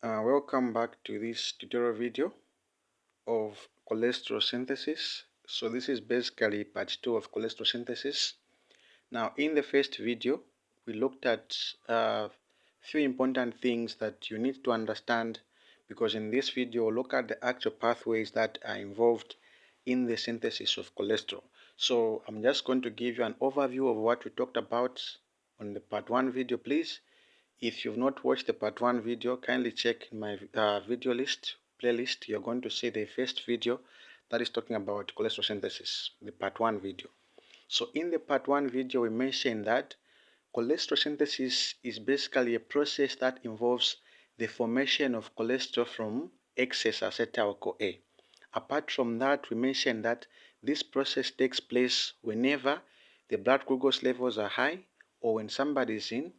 Welcome back to this tutorial video of cholesterol synthesis. So this is basically part 2 of cholesterol synthesis. Now in the first video we looked at a few important things that you need to understand, because in this video we'll look at the actual pathways that are involved in the synthesis of cholesterol. So I'm just going to give you an overview of what we talked about on the part 1 video. Please, if you've not watched the part 1 video, kindly check my video playlist. You're going to see the first video that is talking about cholesterol synthesis, the part 1 video. So in the part 1 video, we mentioned that cholesterol synthesis is basically a process that involves the formation of cholesterol from excess acetyl-CoA. Apart from that, we mentioned that this process takes place whenever the blood glucose levels are high, or when somebody is in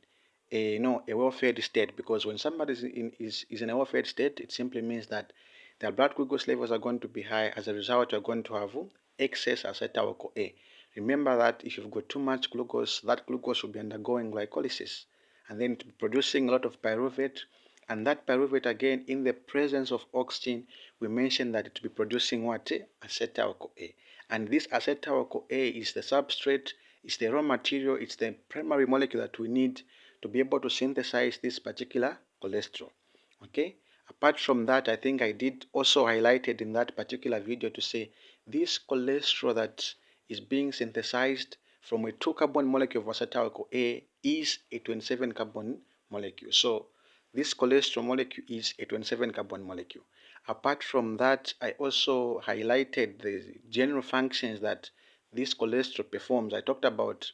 a well-fed state. Because when somebody is in a well-fed state, it simply means that their blood glucose levels are going to be high. As a result, you're going to have excess acetyl-CoA. Remember that if you've got too much glucose, that glucose will be undergoing glycolysis and then producing a lot of pyruvate. And that pyruvate, again, in the presence of oxygen, we mentioned that it will be producing what? Acetyl-CoA. And this acetyl-CoA is the substrate, it's the raw material, it's the primary molecule that we need to be able to synthesize this particular cholesterol. Okay? Apart from that, I think I did also highlighted in that particular video to say this cholesterol that is being synthesized from a 2-carbon molecule of acetyl-CoA is a 27-carbon molecule. So this cholesterol molecule is a 27-carbon molecule. Apart from that, I also highlighted the general functions that this cholesterol performs. I talked about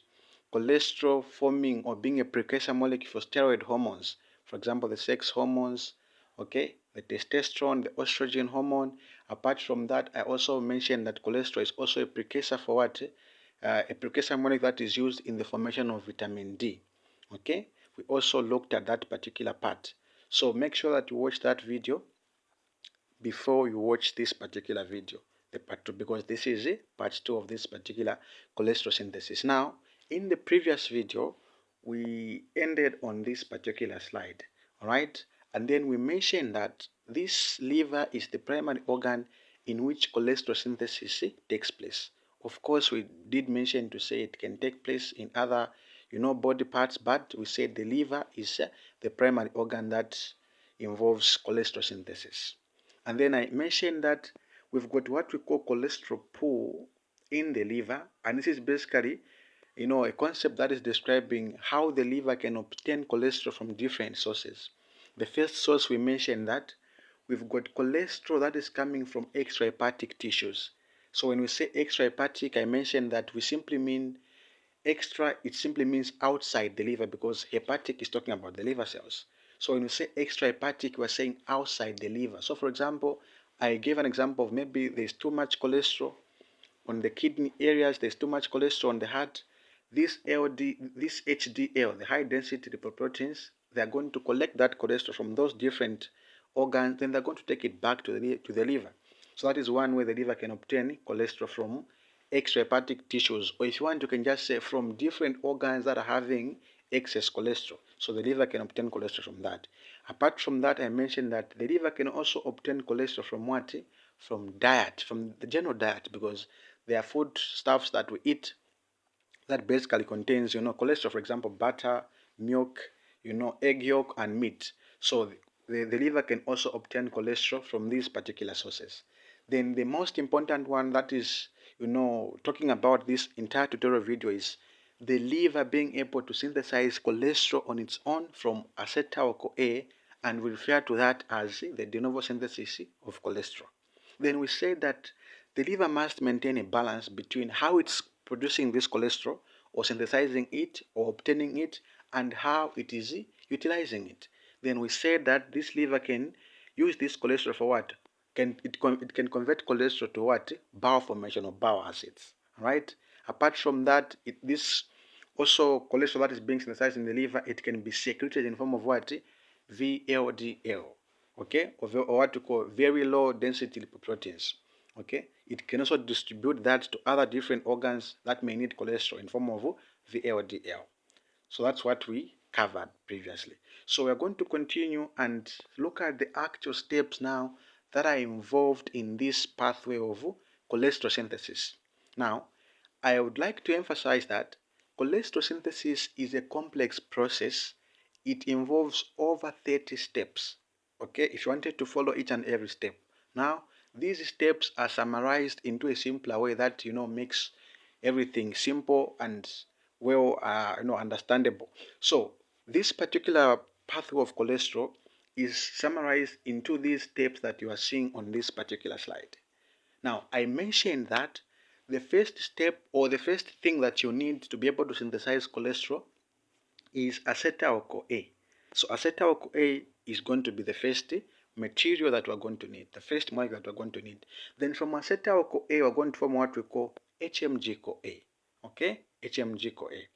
cholesterol forming or being a precursor molecule for steroid hormones. For example, the sex hormones, okay, the testosterone, the estrogen hormone. Apart from that, I also mentioned that cholesterol is also a precursor for what? A precursor molecule that is used in the formation of vitamin D. Okay, we also looked at that particular part. So make sure that you watch that video before you watch this particular video, the part 2, because this is part 2 of this particular cholesterol synthesis. Now, in the previous video, we ended on this particular slide, all right? And then we mentioned that this liver is the primary organ in which cholesterol synthesis takes place. Of course, we did mention to say it can take place in other, body parts, but we said the liver is the primary organ that involves cholesterol synthesis. And then I mentioned that we've got what we call cholesterol pool in the liver, and this is basically, a concept that is describing how the liver can obtain cholesterol from different sources. The first source we mentioned that we've got cholesterol that is coming from extrahepatic tissues. So when we say extrahepatic, I mentioned that we simply mean extra, it simply means outside the liver, because hepatic is talking about the liver cells. So when we say extrahepatic, we're saying outside the liver. So for example, I gave an example of maybe there's too much cholesterol on the kidney areas, there's too much cholesterol on the heart. This HDL, the high density lipoproteins, they're going to collect that cholesterol from those different organs, then they're going to take it back to the liver. So that is one way the liver can obtain cholesterol from extrahepatic tissues, or if you want, you can just say from different organs that are having excess cholesterol. So the liver can obtain cholesterol from that. Apart from that, I mentioned that the liver can also obtain cholesterol from what? From diet, from the general diet, because there are food stuffs that we eat that basically contains, cholesterol. For example, butter, milk, egg yolk, and meat. So the liver can also obtain cholesterol from these particular sources. Then the most important one that is, talking about this entire tutorial video is the liver being able to synthesize cholesterol on its own from acetyl-CoA, and we refer to that as the de novo synthesis of cholesterol. Then we say that the liver must maintain a balance between how it's producing this cholesterol, or synthesizing it, or obtaining it, and how it is utilizing it. Then we said that this liver can use this cholesterol for what? It can convert cholesterol to what? Bile formation or bile acids. Right? Apart from that, this also cholesterol that is being synthesized in the liver, it can be secreted in form of what? VLDL. Okay? Or what we call very low density lipoproteins. Okay? It can also distribute that to other different organs that may need cholesterol in form of VLDL. So that's what we covered previously. So we're going to continue and look at the actual steps now that are involved in this pathway of cholesterol synthesis. Now, I would like to emphasize that cholesterol synthesis is a complex process. It involves over 30 steps. Okay, if you wanted to follow each and every step. Now, these steps are summarized into a simpler way that makes everything simple and well understandable. So this particular pathway of cholesterol is summarized into these steps that you are seeing on this particular slide. Now, I mentioned that the first step or the first thing that you need to be able to synthesize cholesterol is acetyl-CoA. So acetyl-CoA is going to be the first material that we're going to need, the first molecule that we're going to need. Then from acetyl-CoA, we're going to form what we call HMG-CoA. Okay, HMG-CoA.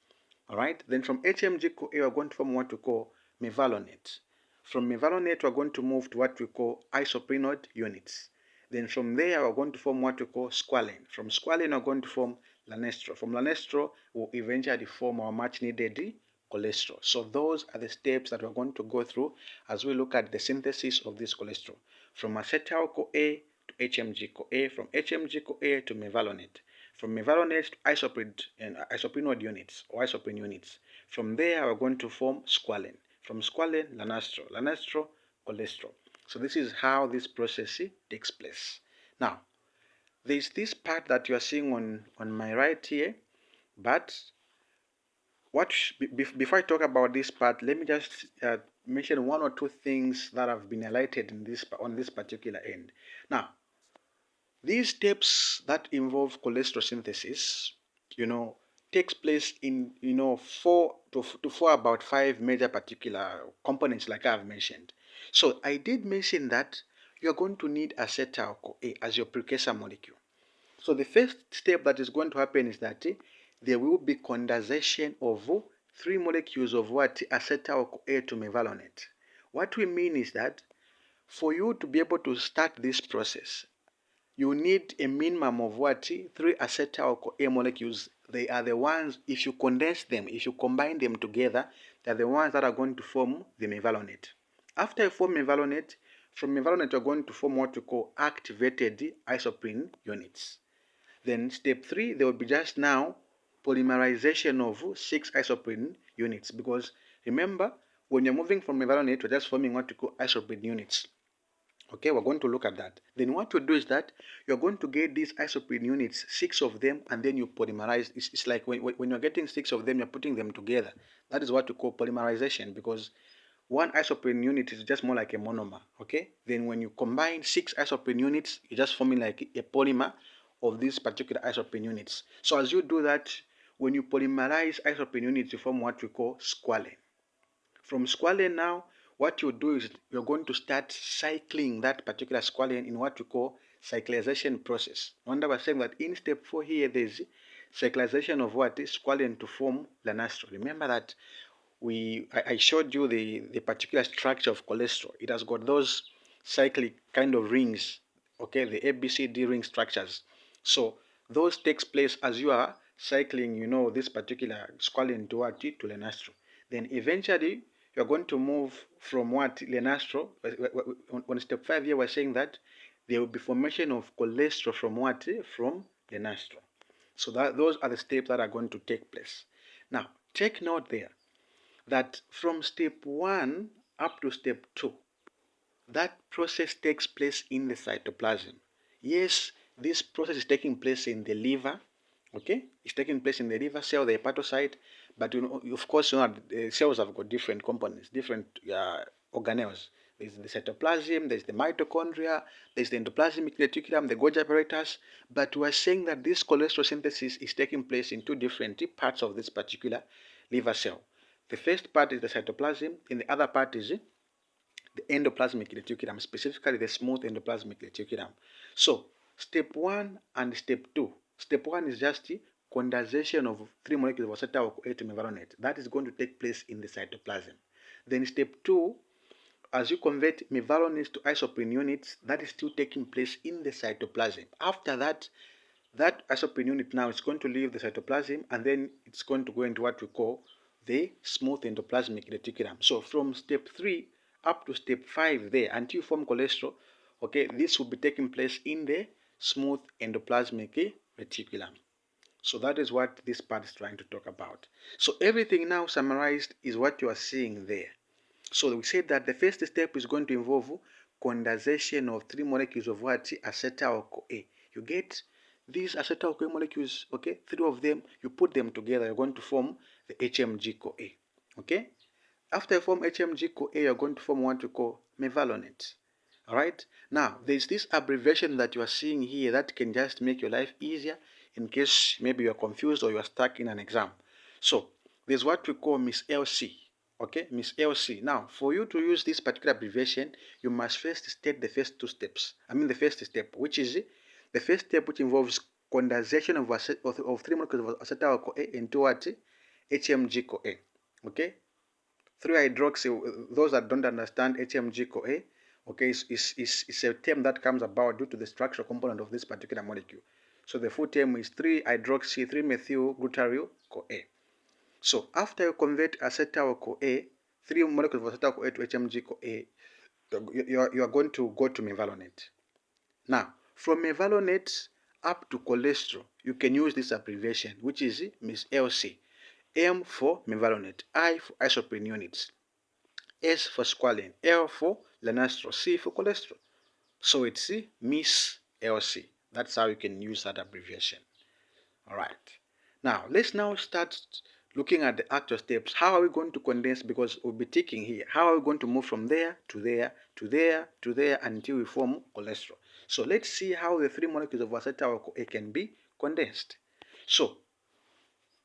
All right. Then from HMG-CoA, we're going to form what we call mevalonate. From mevalonate, we're going to move to what we call isoprenoid units. Then from there, we're going to form what we call squalene. From squalene, we're going to form lanestro. From lanestro, we'll eventually form our much needed cholesterol. So those are the steps that we're going to go through as we look at the synthesis of this cholesterol. From acetyl-CoA to HMG-CoA, from HMG-CoA to mevalonate. From mevalonate to isoprenoid units or isoprene units. From there, we're going to form squalene. From squalene, lanestro. Lanestro, cholesterol. So this is how this process takes place. Now, there's this part that you are seeing on my right here, but before I talk about this part, let me just mention one or two things that have been highlighted on this particular end. Now, these steps that involve cholesterol synthesis, takes place in four to about five major particular components, like I've mentioned. So I did mention that you're going to need acetyl-CoA as your precursor molecule. So the first step that is going to happen is that there will be condensation of three molecules of what? Acetyl-CoA to mevalonate. What we mean is that for you to be able to start this process, you need a minimum of what? Three acetyl-CoA molecules. They are the ones, if you condense them, if you combine them together, they're the ones that are going to form the mevalonate. After you form mevalonate, from mevalonate you're going to form what we call activated isoprene units. Then step 3, there will be just now polymerization of 6 isoprene units, because remember, when you're moving from mevalonate, we're just forming what we call isoprene units. Okay, we're going to look at that. Then what you do is that you're going to get these isoprene units, 6 of them, and then you polymerize. It's like when you're getting 6 of them, you're putting them together. That is what we call polymerization, because one isoprene unit is just more like a monomer. Okay, then when you combine 6 isoprene units, you're just forming like a polymer of these particular isoprene units. So as you do that, when you polymerize isoprene units, you form what we call squalene. From squalene now, what you do is you're going to start cycling that particular squalene in what we call cyclization process. Remember, we're saying that in step 4 here, there's cyclization of what? Squalene to form lanestro. Remember that I showed you the particular structure of cholesterol. It has got those cyclic kind of rings, okay, the ABCD ring structures. So those takes place as you are cycling, this particular squalene to what? To lanestro. Then eventually you're going to move from what? Lanestro. On step 5 here, we're saying that there will be formation of cholesterol from what? From lanestro. So those are the steps that are going to take place. Now, take note there that from step 1 up to step 2, that process takes place in the cytoplasm. Yes, this process is taking place in the liver. Okay, it's taking place in the liver cell, the hepatocyte, but of course, the cells have got different components, different organelles. There's the cytoplasm, there's the mitochondria, there's the endoplasmic reticulum, the Golgi apparatus. But we are saying that this cholesterol synthesis is taking place in two different parts of this particular liver cell. The first part is the cytoplasm, and the other part is the endoplasmic reticulum, specifically the smooth endoplasmic reticulum. So, step 1 and step 2. Step 1 is just the condensation of 3 molecules of acetyl-CoA to mevalonate. That is going to take place in the cytoplasm. Then step 2, as you convert mevalonate to isoprene units, that is still taking place in the cytoplasm. After that, that isoprene unit now is going to leave the cytoplasm, and then it's going to go into what we call the smooth endoplasmic reticulum. So from step 3 up to step 5 there, until you form cholesterol, okay, this will be taking place in the smooth endoplasmic reticulum. So that is what this part is trying to talk about. So everything now summarized is what you are seeing there. So we said that the first step is going to involve condensation of 3 molecules of what? Acetyl-CoA. You get these acetyl-CoA molecules, okay, 3 of them, you put them together, you're going to form the HMG-CoA, okay? After you form HMG-CoA, you're going to form what we call mevalonate. Alright, now there's this abbreviation that you are seeing here that can just make your life easier in case maybe you are confused or you are stuck in an exam. So there's what we call Miss LC. Okay, Miss LC. Now, for you to use this particular abbreviation, you must first state the first 2 steps. The first step, which is the first step, which involves condensation of 3 molecules of acetyl-CoA into what? HMG-CoA. Okay, 3-hydroxy, those that don't understand HMG-CoA, okay, is a term that comes about due to the structural component of this particular molecule. So the full term is 3-hydroxy 3-methyl-glutaryl-CoA. So after you convert acetyl-CoA, 3 molecules of acetyl-CoA to HMG-CoA, you are going to go to mevalonate. Now, from mevalonate up to cholesterol, you can use this abbreviation, which is Miss LC. M for mevalonate, I for isoprene units, S for squalene, L for lanastro, C for cholesterol. So it's Miss LC. That's how you can use that abbreviation. Alright. Now, let's now start looking at the actual steps. How are we going to condense? Because we'll be ticking here. How are we going to move from there to there to there to there until we form cholesterol? So let's see how the 3 molecules of acetyl-CoA can be condensed. So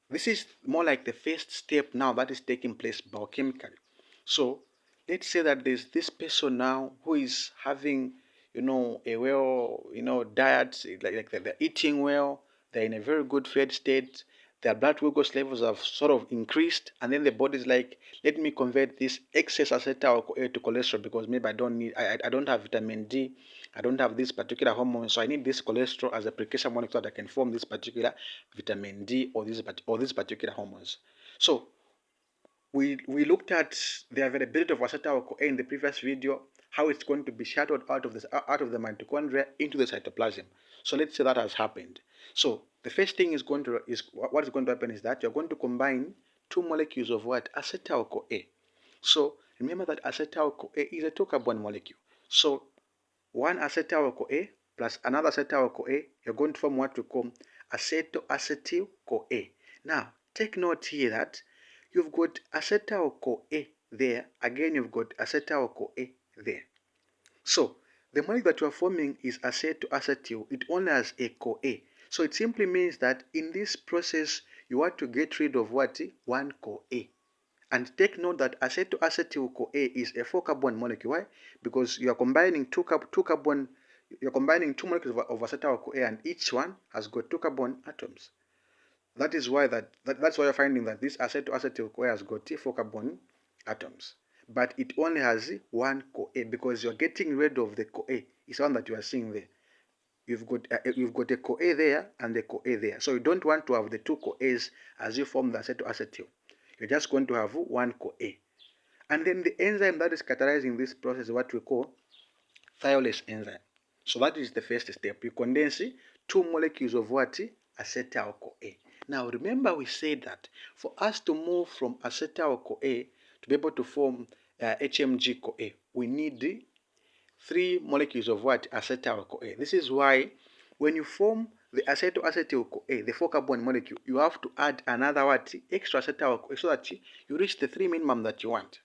this is more like the first step now that is taking place biochemically. So let's say that there's this person now who is having, a well, diet, like they're eating well, they're in a very good fed state, their blood glucose levels have sort of increased, and then the body's like, let me convert this excess acetyl-CoA to cholesterol because maybe I don't have vitamin D, I don't have this particular hormone, so I need this cholesterol as a precursor molecule that can form this particular vitamin D or these particular hormones. So we looked at the availability of acetyl-CoA in the previous video, how it's going to be shuttled out of the mitochondria into the cytoplasm. So let's say that has happened. So the first thing what is going to happen is that you're going to combine 2 molecules of what? Acetyl-CoA. So remember that acetyl-CoA is a 2-carbon molecule. So one acetyl-CoA plus another acetyl-CoA, you're going to form what we call acetyl-CoA. Now, take note here that you've got acetyl-CoA there, again you've got acetyl-CoA there. So, the molecule that you are forming is acetyl, it only has a CoA. So it simply means that in this process, you want to get rid of what? One CoA. And take note that acetyl-CoA is a 4-carbon molecule. Why? Because you are combining two molecules of acetyl-CoA, and each one has got 2 carbon atoms. That is why that's why you're finding that this acetyl-CoA has got 4 carbon atoms, but it only has 1 CoA because you're getting rid of the CoA. It's one that you are seeing there. You've got a CoA there and a CoA there, so you don't want to have the 2 CoAs as you form the acetyl. You're just going to have 1 CoA. And then the enzyme that is catalyzing this process is what we call thiolase enzyme. So that is the first step. You condense 2 molecules of what? Acetyl-CoA. Now remember we said that for us to move from acetyl-CoA to be able to form HMG-CoA, we need 3 molecules of what? Acetyl-CoA. This is why when you form the acetyl-CoA, the 4-carbon molecule, you have to add another what? Extra acetyl-CoA so that you reach the 3 minimum that you want.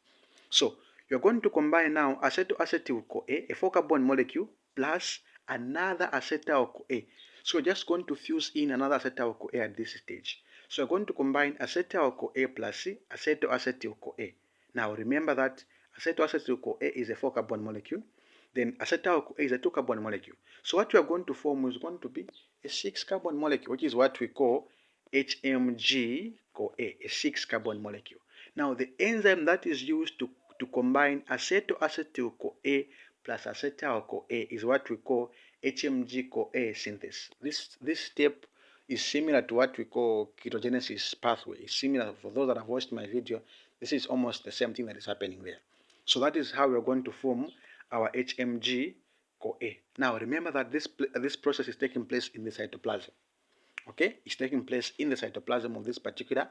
So you're going to combine now acetyl-CoA, a 4-carbon molecule, plus another acetyl-CoA. So you're just going to fuse in another acetyl-CoA at this stage. So you're going to combine acetyl-CoA plus acetyl-CoA. Now remember that acetyl-CoA is a 4-carbon molecule. Then acetyl-CoA is a 2-carbon molecule. So what you are going to form is going to be a 6-carbon molecule, which is what we call HMG-CoA, a 6-carbon molecule. Now the enzyme that is used to combine acetyl-CoA plus acetyl-CoA is what we call HMG-CoA synthesis. This step is similar to what we call ketogenesis pathway. It's similar. For those that have watched my video, this is almost the same thing that is happening there. So that is how we're going to form our HMG-CoA. Now remember that this process is taking place in the cytoplasm. Okay, it's taking place in the cytoplasm of this particular,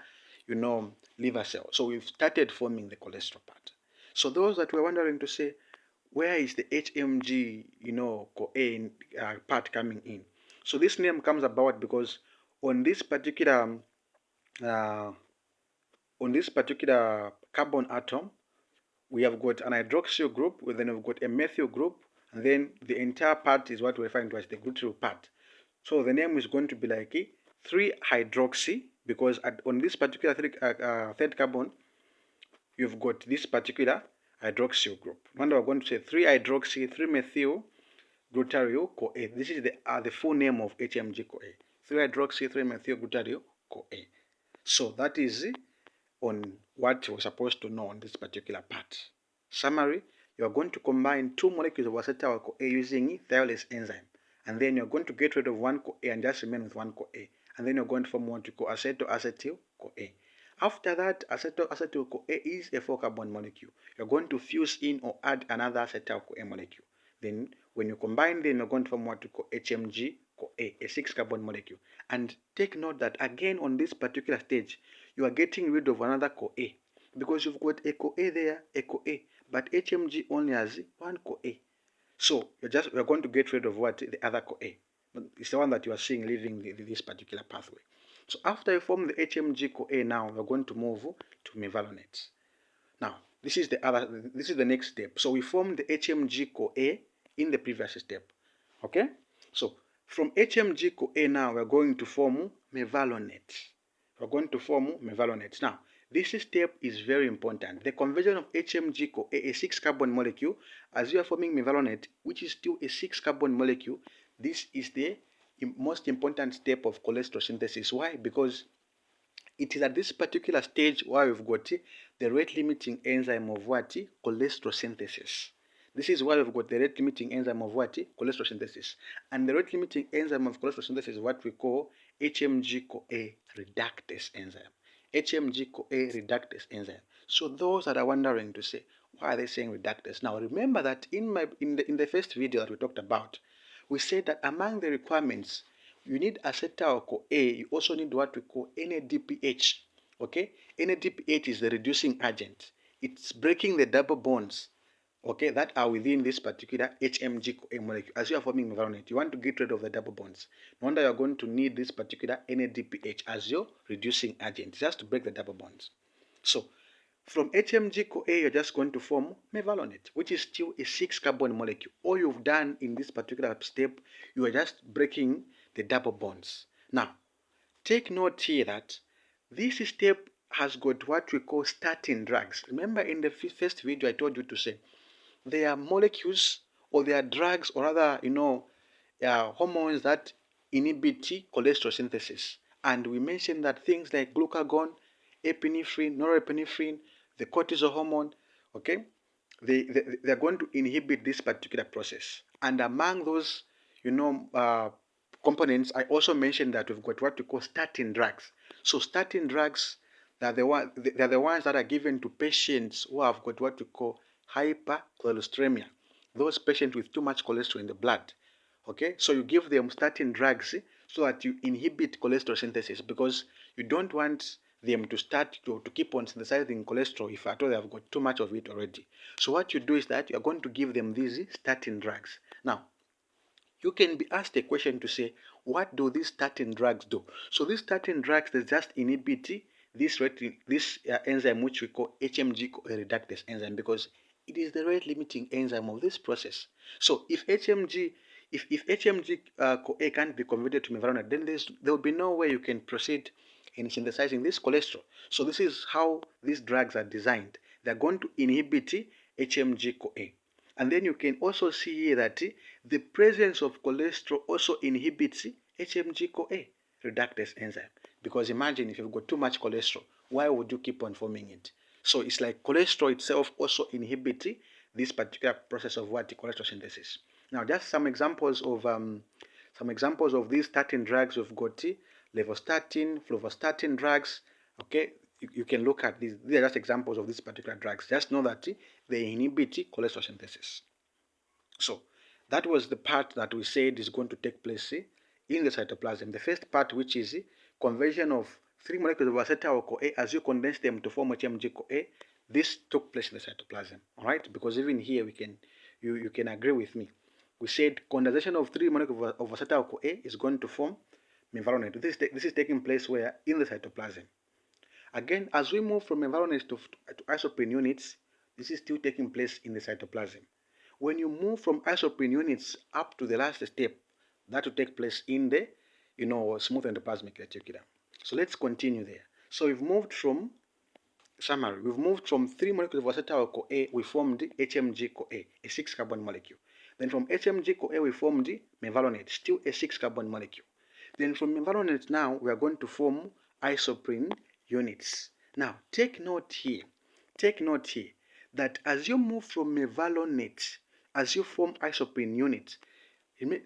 liver cell. So we've started forming the cholesterol part. So those that were wondering to say, where is the HMG, CoA part coming in? So this name comes about because on this particular uh, carbon atom, we have got an hydroxyl group, then we've got a methyl group, and then the entire part is what we're referring to as the glutyl part. So the name is going to be like 3-hydroxy, because on this particular third carbon, you've got this particular hydroxyl group. When we're going to say 3-hydroxy, 3-methyl glutaryl CoA. This is the full name of HMG CoA. 3-hydroxy, 3-methyl glutaryl CoA. So that is on what we're supposed to know on this particular part. Summary: you are going to combine 2 molecules of acetyl CoA using thiolase enzyme, and then you're going to get rid of 1 CoA and just remain with 1 CoA, and then you're going to form what you call acetyl CoA. After that, acetyl CoA is a 4-carbon molecule. You're going to fuse in or add another acetyl CoA molecule. Then when you combine them, you're going to form what we call HMG CoA, a 6-carbon molecule. And take note that again on this particular stage, you are getting rid of another CoA, because you've got a CoA there, a CoA, but HMG only has 1 CoA. So we're going to get rid of what? The other CoA. It's the one that you are seeing leaving this particular pathway. So after you form the HMG CoA, now we're going to move to mevalonate. Now this is the next step. So we formed the HMG CoA in the previous step. Okay? So from HMG CoA now we're going to form mevalonate. We're going to form mevalonate. Now this step is very important. The conversion of HMG CoA, a 6-carbon molecule, as you are forming mevalonate, which is still a 6-carbon molecule, this is the most important step of cholesterol synthesis. Why? Because it is at this particular stage where we've got the rate limiting enzyme of what? Cholesterol synthesis. This is why we've got the rate limiting enzyme of what? Cholesterol synthesis. And the rate limiting enzyme of cholesterol synthesis is what we call HMG-CoA reductase enzyme. HMG-CoA reductase enzyme. So those that are wondering to say, why are they saying reductase? Now remember that in the first video that we talked about, we said that among the requirements, you need acetyl CoA. You also need what we call NADPH. Okay, NADPH is the reducing agent. It's breaking the double bonds, okay, that are within this particular HMG CoA molecule. As you are forming mevalonate, you want to get rid of the double bonds. No wonder you are going to need this particular NADPH as your reducing agent, just to break the double bonds. So from HMG CoA, you're just going to form mevalonate, which is still a 6-carbon molecule. All you've done in this particular step, you are just breaking the double bonds. Now, take note here that this step has got what we call starting drugs. Remember in the first video I told you to say there are molecules or there are drugs or other, hormones that inhibit cholesterol synthesis. And we mentioned that things like glucagon, epinephrine, norepinephrine, the cortisol hormone, okay, they're going to inhibit this particular process. And among those, components, I also mentioned that we've got what we call statin drugs. So statin drugs, they're the ones that are given to patients who have got what we call hypercholesteremia. Those patients with too much cholesterol in the blood. Okay, so you give them statin drugs so that you inhibit cholesterol synthesis, because you don't want them to start to keep on synthesizing cholesterol if at all they have got too much of it already. So what you do is that you are going to give them these statin drugs. Now, you can be asked a question to say, what do these statin drugs do? So these statin drugs, they just inhibit this enzyme which we call HMG reductase enzyme, because it is the rate limiting enzyme of this process. So if HMG CoA can't be converted to mevalonate, then there will be no way you can proceed in synthesizing this cholesterol. So this is how these drugs are designed. They're going to inhibit HMG CoA. And then you can also see here that the presence of cholesterol also inhibits HMG CoA reductase enzyme. Because imagine if you've got too much cholesterol, why would you keep on forming it? So it's like cholesterol itself also inhibits this particular process of what? Cholesterol synthesis. Now, just some examples of these statin drugs we've got, levastatin, fluvastatin drugs. Okay, you can look at these. These are just examples of these particular drugs. Just know that they inhibit cholesterol synthesis. So that was the part that we said is going to take place in the cytoplasm. The first part, which is conversion of 3 molecules of acetyl-CoA as you condense them to form HMG-CoA. This took place in the cytoplasm, all right? Because even here you can agree with me. We said condensation of 3 molecules of acetyl-CoA is going to form mevalonate. This is taking place where? In the cytoplasm. Again, as we move from mevalonate to isoprene units, this is still taking place in the cytoplasm. When you move from isoprene units up to the last step, that will take place in the smooth endoplasmic reticulum. So let's continue there. So we've moved from summary. We've moved from 3 molecules of acetyl-CoA, we formed HMG-CoA, a 6-carbon molecule. Then from HMG-CoA we formed mevalonate, still a 6-carbon molecule. Then from mevalonate now we are going to form isoprene units. Now take note here that as you move from mevalonate, as you form isoprene units,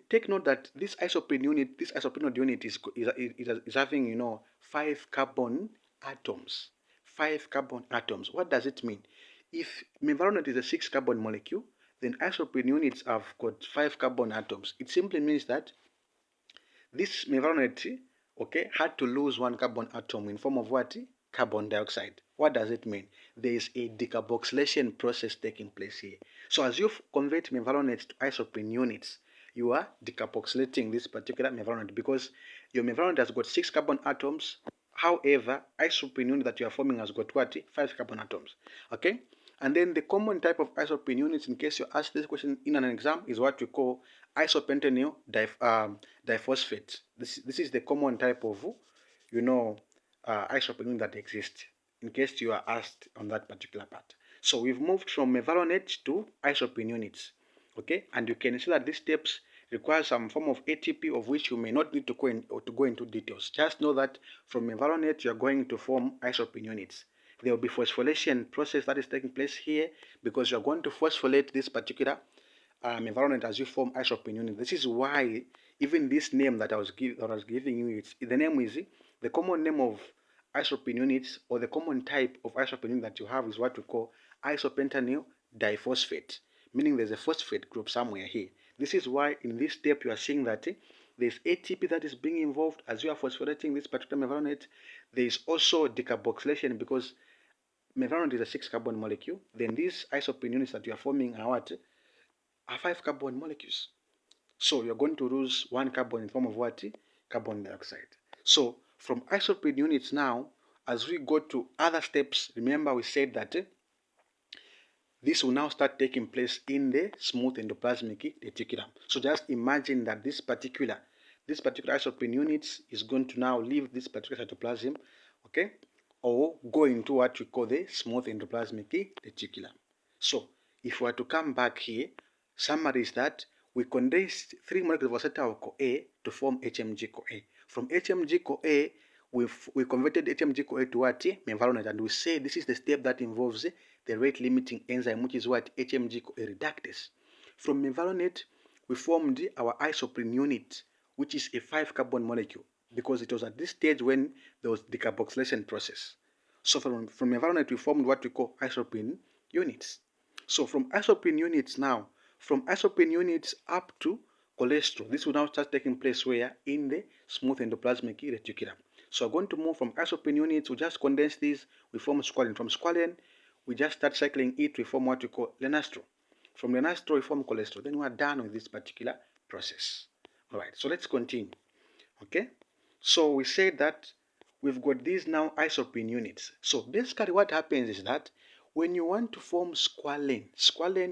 take note that this isoprene unit is having 5 carbon atoms. 5 carbon atoms. What does it mean? If mevalonate is a 6-carbon molecule, then isoprene units have got 5 carbon atoms. It simply means that this mevalonate, okay, had to lose 1 carbon atom in form of what? Carbon dioxide. What does it mean? There is a decarboxylation process taking place here. So as you convert mevalonate to isoprene units, you are decarboxylating this particular mevalonate because your mevalonate has got 6 carbon atoms. However, isoprene unit that you are forming has got what? 5 carbon atoms. Okay? And then the common type of isoprene units, in case you ask this question in an exam, is what we call isopentenyl diphosphate. This is the common type of isoprene unit that exists, in case you are asked on that particular part. So we've moved from mevalonate to isoprene units. Okay, and you can see that these steps require some form of ATP, of which you may not need to go into details. Just know that from mevalonate you are going to form isoprene units. There will be phosphorylation process that is taking place here because you are going to phosphorylate this particular mevalonate as you form isoprene unit. This is why even this name that I was giving you, the name is the common name of isoprene units, or the common type of isoprene unit that you have is what we call isopentenyl diphosphate, meaning there's a phosphate group somewhere here. This is why in this step you are seeing that there's ATP that is being involved as you are phosphorylating this particular mevalonate. There is also decarboxylation because mevalonate is a 6-carbon molecule. Then these isoprene units that you are forming are what? Are 5 carbon molecules. So you're going to lose 1 carbon in form of what? Carbon dioxide. So from isoprene units now, as we go to other steps, remember we said that this will now start taking place in the smooth endoplasmic reticulum. So just imagine that this particular isoprene units is going to now leave this particular cytoplasm, okay, or go into what we call the smooth endoplasmic reticulum. So if we were to come back here, summary is that we condensed 3 molecules of acetyl-CoA to form HMG-CoA. From HMG-CoA, we converted HMG-CoA to what? Mevalonate, and we say this is the step that involves the rate limiting enzyme, which is what? HMG-CoA reductase. From mevalonate, we formed our isoprene unit, which is a 5-carbon molecule, because it was at this stage when there was decarboxylation process. So from mevalonate, we formed what we call isoprene units. So from isoprene units now, from isoprene units up to cholesterol, this will now start taking place where? In the smooth endoplasmic reticulum. So we're going to move from isoprene units, we just condense these, we form squalene. From squalene, we just start cycling it, we form what we call lenastro. From lenastro, we form cholesterol. Then we are done with this particular process. Alright, so let's continue. Okay, so we said that we've got these now isoprene units. So basically what happens is that when you want to form squalene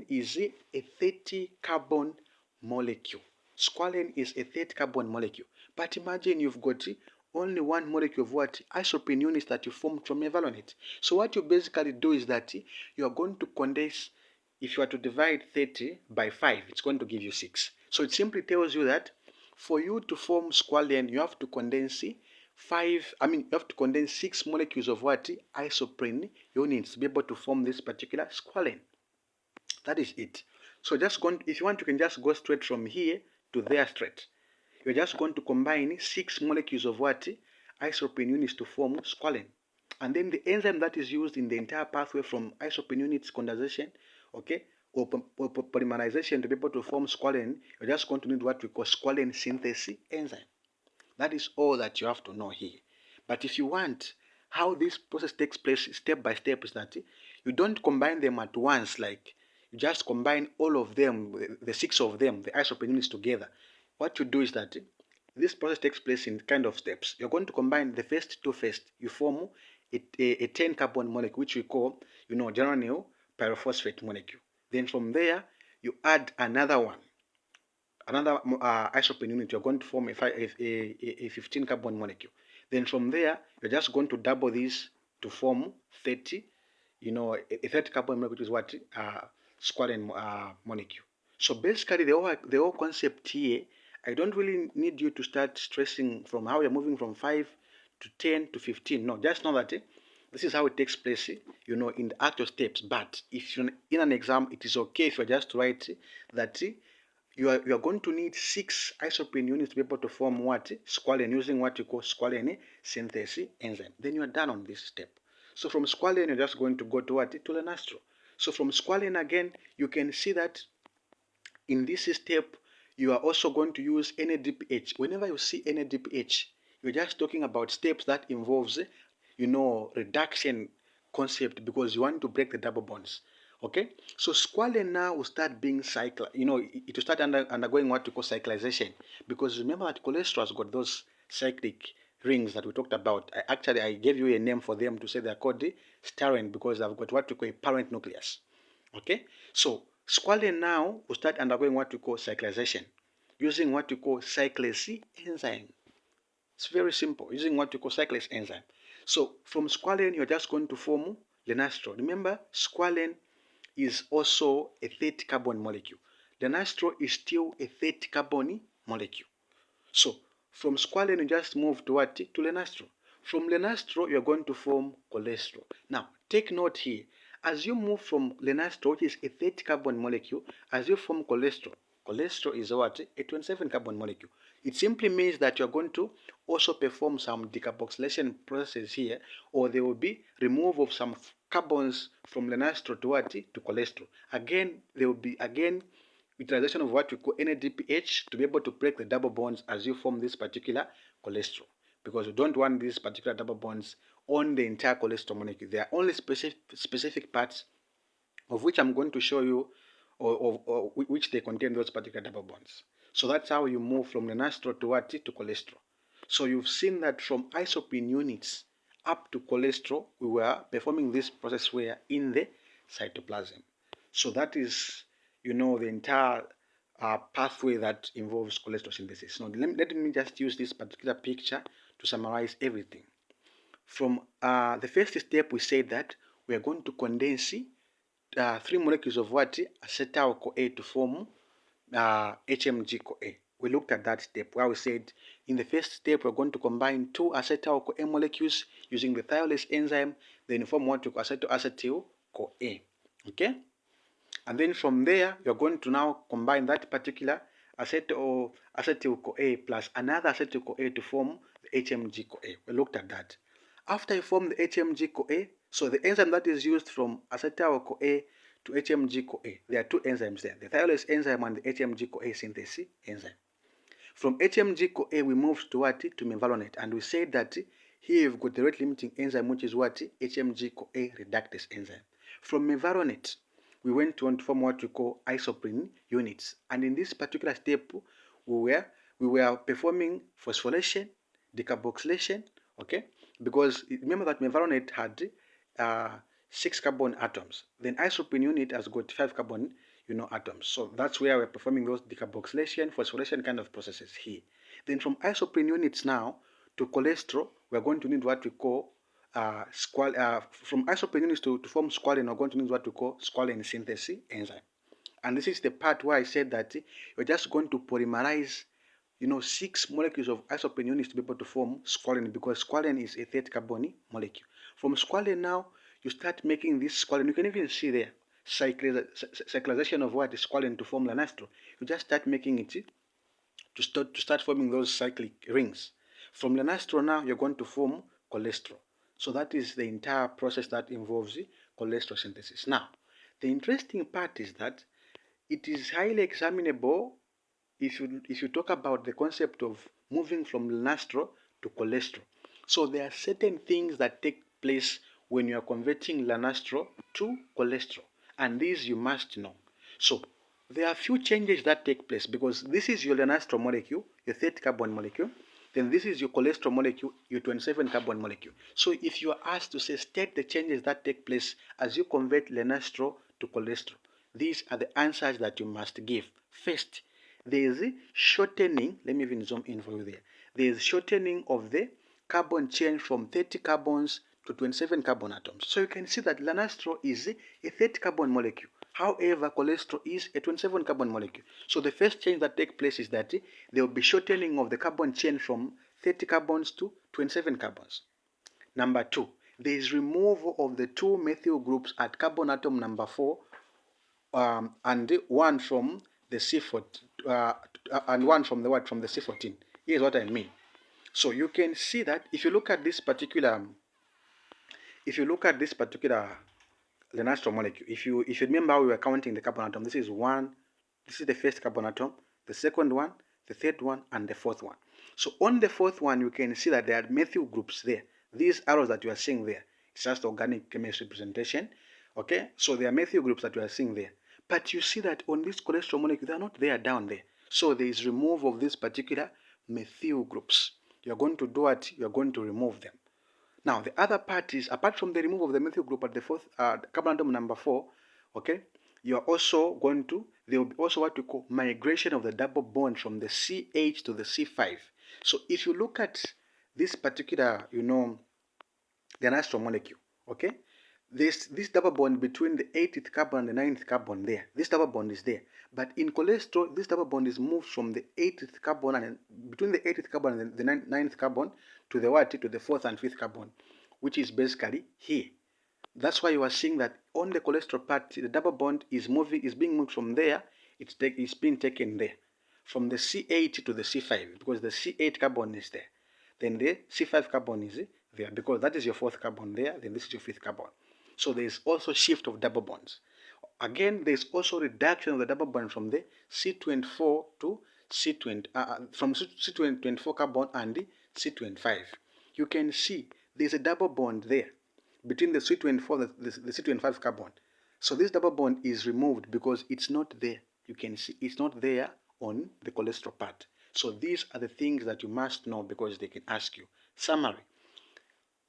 is a 30 carbon molecule. Squalene is a 30 carbon molecule. But imagine you've got only 1 molecule of what? Isoprene units that you formed from mevalonate. So what you basically do is that you are going to condense. If you are to divide 30 by 5, it's going to give you 6. So it simply tells you that for you to form squalene, you have to condense you have to condense 6 molecules of what? Isoprene units to be able to form this particular squalene. That is it. So if you want, you can just go straight from here to there straight. you're just going to combine 6 molecules of what? Isoprene units to form squalene. And then the enzyme that is used in the entire pathway from isoprene units condensation, okay, or polymerization to be able to form squalene, you're just going to need what we call squalene synthesis enzyme. That is all that you have to know here. But if you want how this process takes place step by step, is that you don't combine them at once, like you just combine all of them, the 6 of them, the isoprene units together. What you do is that this process takes place in kind of steps. You're going to combine the first 2 first. You form a 10 carbon molecule, which we call, geranyl pyrophosphate molecule. Then from there, you add another one, another isoprene unit. You're going to form a 15 carbon molecule. Then from there, you're just going to double this to form 30, a 30 carbon molecule, which is what? Squalene molecule. So basically, the whole concept here, I don't really need you to start stressing from how you're moving from 5 to 10 to 15. No, just know that this is how it takes place, in the actual steps. But if you're in an exam, it is okay if you just write that you are going to need 6 isoprene units to be able to form what? Squalene, using what you call squalene synthesis enzyme. Then you are done on this step. So from squalene, you're just going to go to what? To lenastro. So from squalene again, you can see that in this step, you are also going to use NADPH. Whenever you see NADPH, you're just talking about steps that involves, reduction concept, because you want to break the double bonds. Okay, so squalene now will start being it will start undergoing what we call cyclization, because remember that cholesterol has got those cyclic rings that we talked about. I gave you a name for them to say they're called the styrene, because they've got what we call a parent nucleus. Okay, so squalene now will start undergoing what we call cyclization, using what we call cyclase enzyme. It's very simple, using what we call cyclase enzyme. So from squalene, you're just going to form lenastro. Remember, squalene is also a 30 carbon molecule. Lenastro is still a 30 carbon molecule. So from squalene, you just move to what? To lenastro. From lenastro, you're going to form cholesterol. Now, take note here. As you move from lenastro, which is a 30 carbon molecule, as you form cholesterol, cholesterol is what? A 27 carbon molecule. It simply means that you're going to also perform some decarboxylation processes here, or there will be removal of some carbons from lenastro to what? To cholesterol. Again, there will be utilization of what we call NADPH to be able to break the double bonds as you form this particular cholesterol, because you don't want these particular double bonds on the entire cholesterol molecule. There are only specific parts of which I'm going to show you, or which they contain those particular double bonds. So that's how you move from lenastro to what? To cholesterol. So you've seen that from isoprene units up to cholesterol, we were performing this process where in the cytoplasm. So that is, the entire pathway that involves cholesterol synthesis. Now, let me just use this particular picture to summarize everything. From the first step, we said that we are going to condense 3 molecules of what? Acetyl-CoA to form HMG-CoA. We looked at that step where we said in the first step we're going to combine 2 acetyl-CoA molecules using the thiolase enzyme, then form what we call acetyl-acetyl-CoA. Okay? And then from there, you're going to now combine that particular acetyl-CoA plus another acetyl-CoA to form the HMG-CoA. We looked at that. After you form the HMG-CoA, so the enzyme that is used from acetyl-CoA to HMG-CoA, there are 2 enzymes there, the thiolase enzyme and the HMG-CoA synthesis enzyme. From HMG-CoA, we moved to what? To mevalonate, and we said that here you've got the rate limiting enzyme, which is what? HMG-CoA reductase enzyme. From mevalonate, we went on to form what we call isoprene units, and in this particular step, we were performing phosphorylation, decarboxylation, okay? Because remember that mevalonate had 6 carbon atoms, then isoprene unit has got 5 carbon atoms. So that's where we're performing those decarboxylation, phosphorylation kind of processes here. Then from isoprene units now to cholesterol, we're going to need what we call from isoprene units to form squalene, we're going to need what we call squalene synthesis enzyme. And this is the part where I said that you're just going to polymerize 6 molecules of isoprene units to be able to form squalene, because squalene is a 30 carbon molecule. From squalene now, you start making this squalene. You can even see there cyclization of what is squalene to form lenastro. You just start making it to start forming those cyclic rings. From lenastro now you're going to form cholesterol. So that is the entire process that involves cholesterol synthesis. Now, the interesting part is that it is highly examinable if you talk about the concept of moving from lenastro to cholesterol. So there are certain things that take place when you are converting lenastro to cholesterol, and these you must know. So there are few changes that take place because this is your lenastro molecule, your 30 carbon molecule. Then this is your cholesterol molecule, your 27 carbon molecule. So if you are asked to say state the changes that take place as you convert lenastro to cholesterol, these are the answers that you must give. First, there is shortening. Let me even zoom in for you there. There is shortening of the carbon chain from 30 carbons to 27 carbon atoms. So you can see that lenastro is a 30 carbon molecule. However, cholesterol is a 27 carbon molecule. So the first change that takes place is that there will be shortening of the carbon chain from 30 carbons to 27 carbons. Number 2, there is removal of the 2 methyl groups at carbon atom number 4 and one from the C14 and one from the what? From the C14. Here's what I mean. So you can see that if you look at this particular lenastro molecule, if you remember how we were counting the carbon atom, this is the first carbon atom, the second one, the third one, and the fourth one. So on the fourth one, you can see that there are methyl groups there. These arrows that you are seeing there, it's just organic chemistry representation. Okay, so there are methyl groups that you are seeing there. But you see that on this cholesterol molecule, they are not there down there. So there is removal of these particular methyl groups. You're going to do what? You're going to remove them. Now, the other part is, apart from the removal of the methyl group at the fourth carbon atom number 4, okay, you are also going to, there will be also what we call migration of the double bond from the CH to the C5. So if you look at this particular, the nitro molecule, okay, this double bond between the 8th carbon and the 9th carbon there, this double bond is there. But in cholesterol, this double bond is moved from the 8th carbon and between the 8th carbon and the 9th carbon to the what? To the 4th and 5th carbon, which is basically here. That's why you are seeing that on the cholesterol part, the double bond is being moved from there. It's being taken there, from the C8 to the C5, because the C8 carbon is there. Then the C5 carbon is there, because that is your 4th carbon there. Then this is your 5th carbon. So there is also shift of double bonds. Again, there is also reduction of the double bond from the C24 to C20, from C24 carbon and the C25. You can see there is a double bond there between the C24 the C25 carbon. So this double bond is removed because it's not there. You can see it's not there on the cholesterol part. So these are the things that you must know because they can ask you. Summary.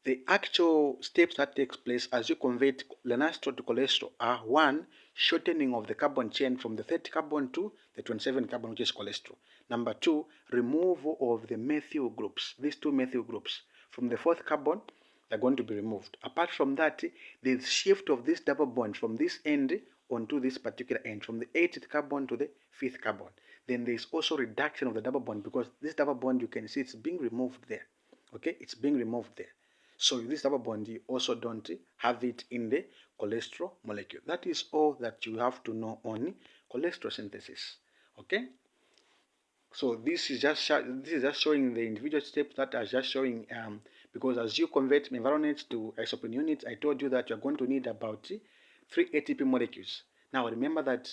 The actual steps that takes place as you convert lenastro to cholesterol are: 1, shortening of the carbon chain from the 30 carbon to the 27 carbon, which is cholesterol. Number 2, removal of the methyl groups. These 2 methyl groups from the 4th carbon, they're going to be removed. Apart from that, there's shift of this double bond from this end onto this particular end, from the 8th carbon to the 5th carbon. Then there's also reduction of the double bond because this double bond, you can see it's being removed there. Okay, it's being removed there. So this double bond, you also don't have it in the cholesterol molecule. That is all that you have to know on cholesterol synthesis. Okay. So this is just showing the individual steps that are just showing because as you convert environments to isoprene units, I told you that you're going to need about 3 ATP molecules. Now remember that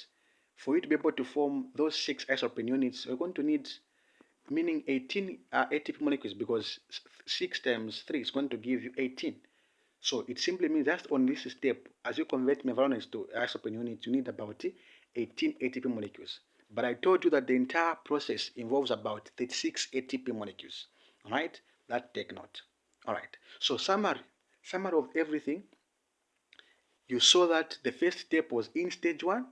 for you to be able to form those 6 isoprene units, you're going to need, meaning 18 ATP molecules, because 6 times 3 is going to give you 18. So it simply means just on this step, as you convert mevalonate to isoprene units, you need about 18 ATP molecules. But I told you that the entire process involves about 36 ATP molecules. All right, that take note. All right, so summary of everything. You saw that the first step was in stage 1,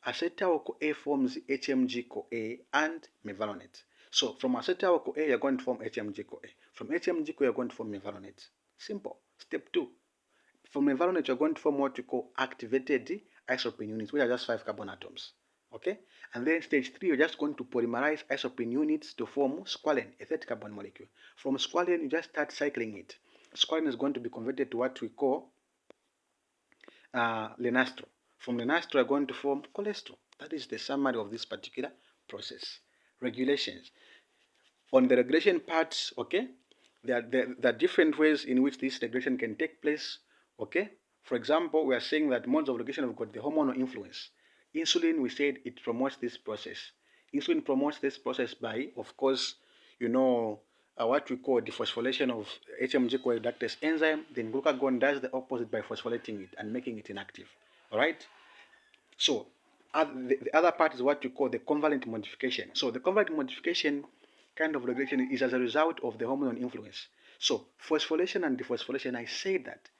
acetyl-CoA forms HMG-CoA and mevalonate. So from acetyl-CoA, you're going to form HMG-CoA. From HMG-CoA, you're going to form mevalonate. Simple. Step 2. From mevalonate, you're going to form what you call activated isoprene units, which are just 5 carbon atoms. Okay? And then stage 3, you're just going to polymerize isoprene units to form squalene, a 30 carbon molecule. From squalene, you just start cycling it. Squalene is going to be converted to what we call lenastro. From lenastro, you're going to form cholesterol. That is the summary of this particular process. regulations. On the regulation part, okay, there are different ways in which this regulation can take place, okay. For example, we are saying that modes of regulation have got the hormonal influence. Insulin, we said it promotes this process. Insulin promotes this process by, of course, what we call dephosphorylation of HMG-CoA reductase enzyme. Then glucagon does the opposite by phosphorylating it and making it inactive. All right. So the other part is what we call the covalent modification. So the covalent modification kind of regulation is as a result of the hormonal influence. So phosphorylation and dephosphorylation, I say that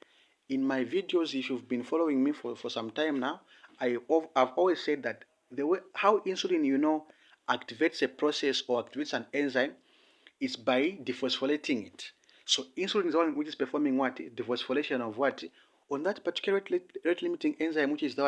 in my videos, if you've been following me for some time now, I've always said that the way how insulin, activates a process or activates an enzyme is by dephosphorylating it. So insulin is the one which is performing what? Dephosphorylation of what? On that particular rate limiting enzyme, which is the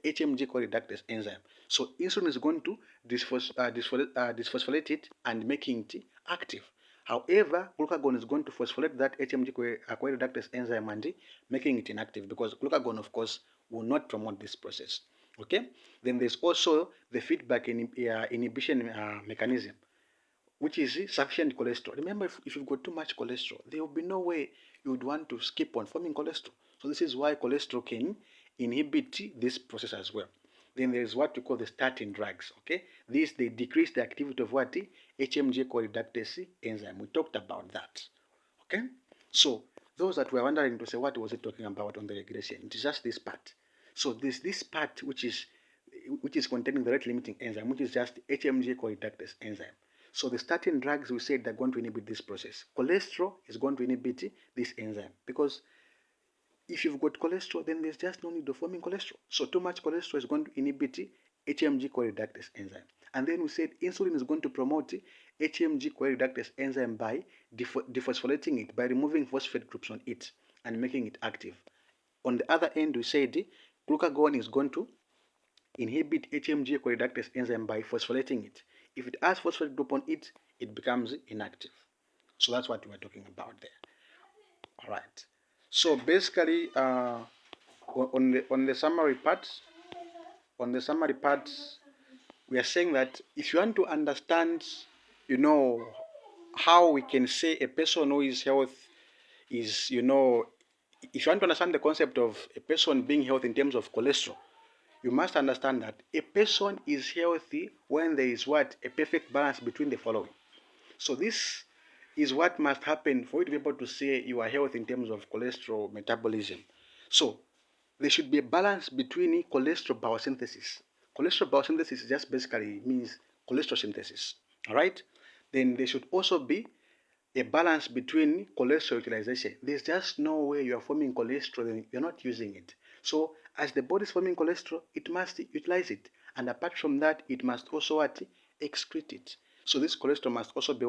HMG co-reductase enzyme. So insulin is going to dephospholate it and making it active. However, glucagon is going to phosphorylate that HMG co-reductase enzyme and making it inactive, because glucagon, of course, will not promote this process. Okay. Then there's also the feedback inhibition mechanism, which is sufficient cholesterol. Remember, if you've got too much cholesterol, there will be no way you would want to keep on forming cholesterol. So this is why cholesterol can inhibit this process as well. Then there is what we call the statin drugs. Okay, these they decrease the activity of what? HMG co-reductase enzyme. We talked about that. Okay, so those that were wondering to say what was it talking about on the regulation, it is just this part. So this part which is containing the rate limiting enzyme, which is just HMG co-reductase enzyme. So the statin drugs, we said, they're going to inhibit this process. Cholesterol is going to inhibit this enzyme, because if you've got cholesterol, then there's just no need of forming cholesterol. So too much cholesterol is going to inhibit HMG co-reductase enzyme. And then we said insulin is going to promote HMG co-reductase enzyme by dephosphorylating it, by removing phosphate groups on it and making it active. On the other end, we said glucagon is going to inhibit HMG co-reductase enzyme by phosphorylating it. If it has phosphate group on it, it becomes inactive. So that's what we're talking about there. All right. So basically, on the summary part, we are saying that if you want to understand, how we can say a person who is healthy is, if you want to understand the concept of a person being healthy in terms of cholesterol, you must understand that a person is healthy when there is what? A perfect balance between the following. So this is what must happen for you to be able to say you are healthy in terms of cholesterol metabolism. So there should be a balance between cholesterol biosynthesis. Cholesterol biosynthesis just basically means cholesterol synthesis. All right? Then there should also be a balance between cholesterol utilization. There's just no way you are forming cholesterol and you're not using it. So as the body is forming cholesterol, it must utilize it. And apart from that, it must also excrete it. So this cholesterol must also be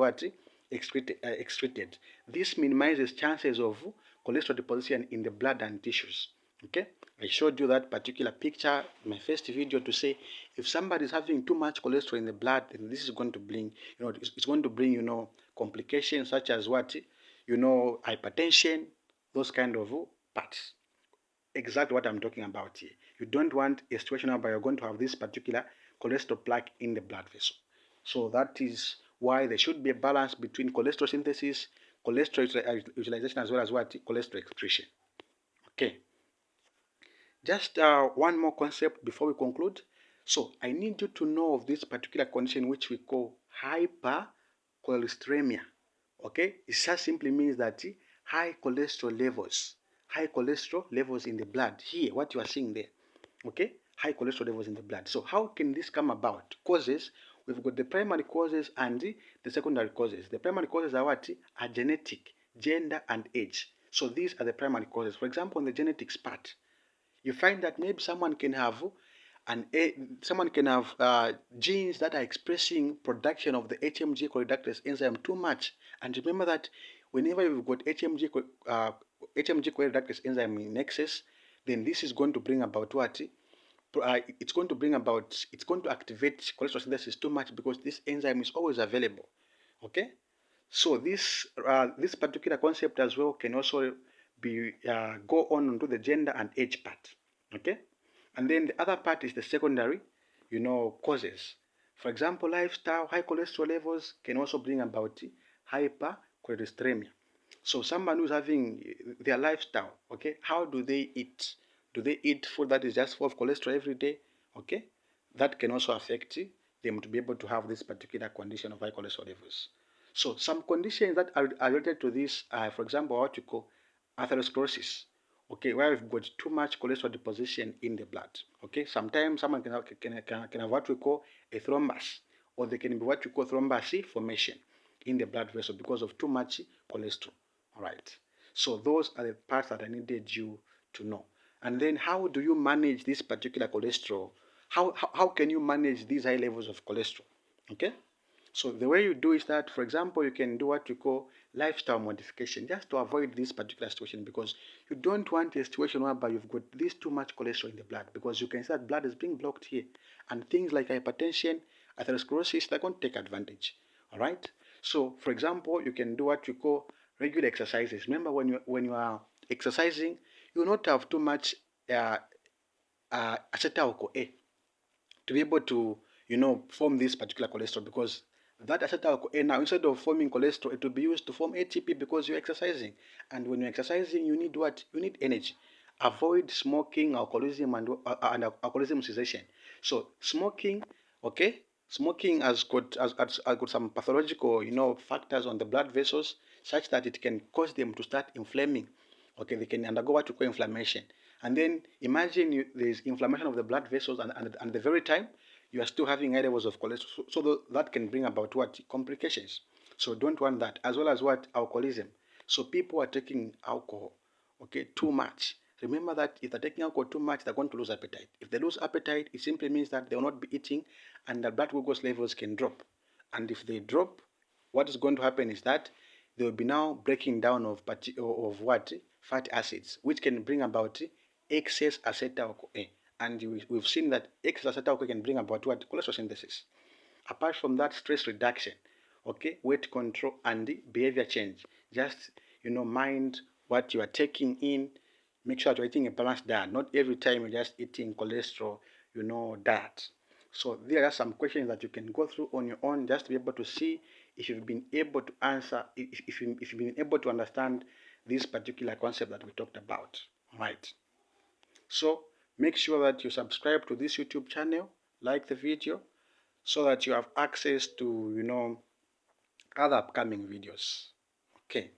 excreted. This minimizes chances of cholesterol deposition in the blood and tissues. Okay, I showed you that particular picture in my first video to say if somebody is having too much cholesterol in the blood, then this is going to bring, it's going to bring, complications such as what, hypertension, those kind of parts. Exactly what I'm talking about here. You don't want a situation where you're going to have this particular cholesterol plaque in the blood vessel. So that is why there should be a balance between cholesterol synthesis, cholesterol utilization, as well as what? Cholesterol excretion. Okay. Just one more concept before we conclude. So I need you to know of this particular condition which we call hypercholesteremia. Okay, it just simply means that high cholesterol levels in the blood. Here, what you are seeing there. Okay, high cholesterol levels in the blood. So how can this come about? Causes, we've got the primary causes and the secondary causes. The primary causes are what? Are genetic, gender, and age. So these are the primary causes. For example, on the genetics part, you find that maybe someone can have genes that are expressing production of the HMG co-reductase enzyme too much. And remember that whenever you've got HMG co-reductase enzyme in excess, then this is going to bring about what? It's going to activate cholesterol synthesis too much, because this enzyme is always available. Okay, so this particular concept as well can also be go on to the gender and age part. Okay, and then the other part is the secondary, causes. For example, lifestyle, high cholesterol levels can also bring about hypercholesteremia. So someone who's having their lifestyle, okay, how do they eat? Do they eat food that is just full of cholesterol every day? Okay, that can also affect them to be able to have this particular condition of high cholesterol levels. So some conditions that are related to this are, for example, what you call atherosclerosis. Okay, where we've got too much cholesterol deposition in the blood. Okay, sometimes someone can have what we call a thrombus, or they can be what we call thrombus formation in the blood vessel because of too much cholesterol. All right. So those are the parts that I needed you to know. And then how do you manage this particular cholesterol? How can you manage these high levels of cholesterol? Okay. So the way you do is that, for example, you can do what you call lifestyle modification just to avoid this particular situation, because you don't want a situation whereby you've got this too much cholesterol in the blood, because you can see that blood is being blocked here, and things like hypertension, atherosclerosis, they're going to take advantage. All right. So, for example, you can do what you call regular exercises. Remember, when you are exercising, you will not have too much acetyl CoA to be able to, form this particular cholesterol, because that acetyl CoA now, instead of forming cholesterol, it will be used to form ATP because you're exercising. And when you're exercising, you need what? You need energy. Avoid smoking, alcoholism, and alcoholism cessation. So smoking, okay, smoking has got some pathological, factors on the blood vessels such that it can cause them to start inflaming. Okay, they can undergo what we call inflammation. And then imagine there's inflammation of the blood vessels, and at the very time you are still having high levels of cholesterol. So that can bring about what? Complications. So don't want that. As well as what? Alcoholism. So people are taking alcohol, okay, too much. Remember that if they're taking alcohol too much, they're going to lose appetite. If they lose appetite, it simply means that they will not be eating, and the blood glucose levels can drop. And if they drop, what is going to happen is that they will be now breaking down of what? Fatty acids, which can bring about excess acetyl CoA. And we've seen that excess acetyl CoA can bring about what? Cholesterol synthesis. Apart from that, stress reduction, okay, weight control, and behavior change. Just, mind what you are taking in. Make sure that you're eating a balanced diet. Not every time you're just eating cholesterol, diet. So there are some questions that you can go through on your own just to be able to see if you've been able to answer, if you've been able to understand this particular concept that we talked about. All right. So make sure that you subscribe to this YouTube channel, like the video, so that you have access to, other upcoming videos. Okay.